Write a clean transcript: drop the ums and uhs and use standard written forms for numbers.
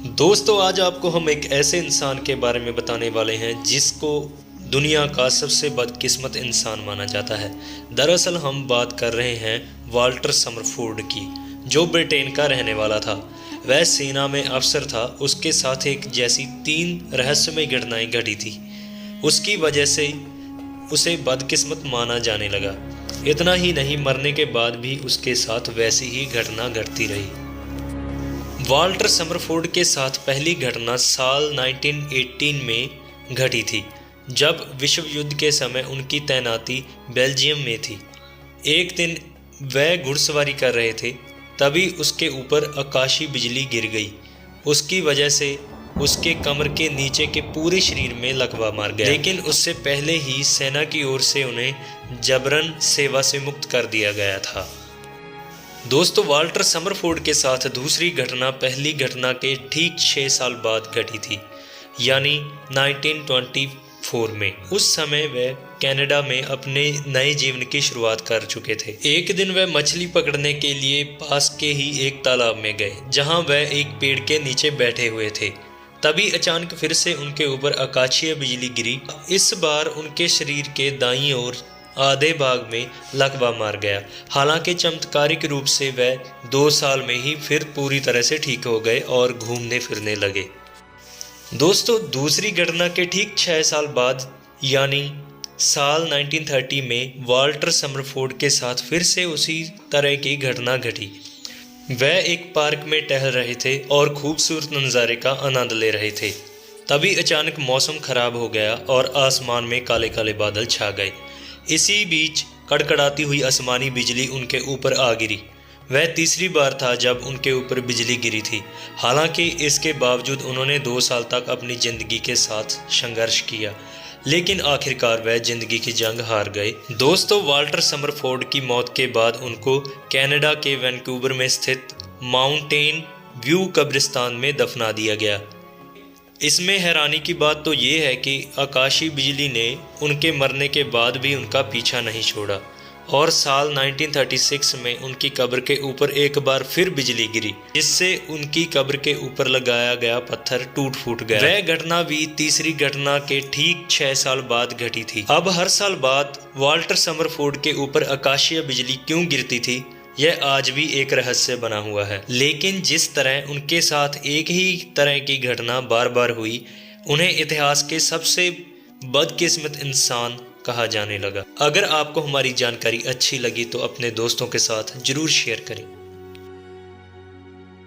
दोस्तों, आज आपको हम एक ऐसे इंसान के बारे में बताने वाले हैं जिसको दुनिया का सबसे बदकिस्मत इंसान माना जाता है। दरअसल हम बात कर रहे हैं वाल्टर समरफोर्ड की, जो ब्रिटेन का रहने वाला था। वह सेना में अफसर था। उसके साथ एक जैसी 3 रहस्यमय घटनाएं घटी थी। उसकी वजह से उसे बदकिस्मत माना जाने लगा। इतना ही नहीं, मरने के बाद भी उसके साथ वैसी ही घटना घटती रही। वाल्टर समरफोर्ड के साथ पहली घटना साल 1918 में घटी थी, जब विश्व युद्ध के समय उनकी तैनाती बेल्जियम में थी। एक दिन वह घुड़सवारी कर रहे थे, तभी उसके ऊपर आकाशीय बिजली गिर गई। उसकी वजह से उसके कमर के नीचे के पूरे शरीर में लकवा मार गया, लेकिन उससे पहले ही सेना की ओर से उन्हें जबरन सेवा से मुक्त कर दिया गया था। दोस्तों, वाल्टर समरफोर्ड के साथ दूसरी घटना पहली घटना के ठीक 6 साल बाद घटी थी, यानी 1924 में। उस समय वह कनाडा में अपने नए जीवन की शुरुआत कर चुके थे। एक दिन वह मछली पकड़ने के लिए पास के ही एक तालाब में गए, जहां वह एक पेड़ के नीचे बैठे हुए थे। तभी अचानक फिर से उनके ऊपर आकाशीय बिजली गिरी। इस बार उनके शरीर के दाईं ओर आधे भाग में लकवा मार गया। हालांकि चमत्कारिक रूप से वह 2 साल में ही फिर पूरी तरह से ठीक हो गए और घूमने फिरने लगे। दोस्तों, दूसरी घटना के ठीक 6 साल बाद यानी साल 1930 में वाल्टर समरफोर्ड के साथ फिर से उसी तरह की घटना घटी। वह एक पार्क में टहल रहे थे और खूबसूरत नज़ारे का आनंद ले रहे थे। तभी अचानक मौसम खराब हो गया और आसमान में काले काले बादल छा गए। इसी बीच कड़कड़ाती हुई आसमानी बिजली उनके ऊपर आ गिरी। वह तीसरी बार था जब उनके ऊपर बिजली गिरी थी। हालांकि इसके बावजूद उन्होंने 2 साल तक अपनी ज़िंदगी के साथ संघर्ष किया, लेकिन आखिरकार वह ज़िंदगी की जंग हार गए। दोस्तों, वाल्टर समरफोर्ड की मौत के बाद उनको कनाडा के वैंकूवर में स्थित माउंटेन व्यू कब्रिस्तान में दफना दिया गया। इसमें हैरानी की बात तो ये है कि आकाशीय बिजली ने उनके मरने के बाद भी उनका पीछा नहीं छोड़ा और साल 1936 में उनकी कब्र के ऊपर एक बार फिर बिजली गिरी, जिससे उनकी कब्र के ऊपर लगाया गया पत्थर टूट फूट गया। वह घटना भी तीसरी घटना के ठीक 6 साल बाद घटी थी। अब हर साल बाद वाल्टर समरफोर्ड के ऊपर आकाशीय बिजली क्यों गिरती थी, यह आज भी एक रहस्य बना हुआ है। लेकिन जिस तरह उनके साथ एक ही तरह की घटना बार बार हुई, उन्हें इतिहास के सबसे बदकिस्मत इंसान कहा जाने लगा। अगर आपको हमारी जानकारी अच्छी लगी तो अपने दोस्तों के साथ जरूर शेयर करें।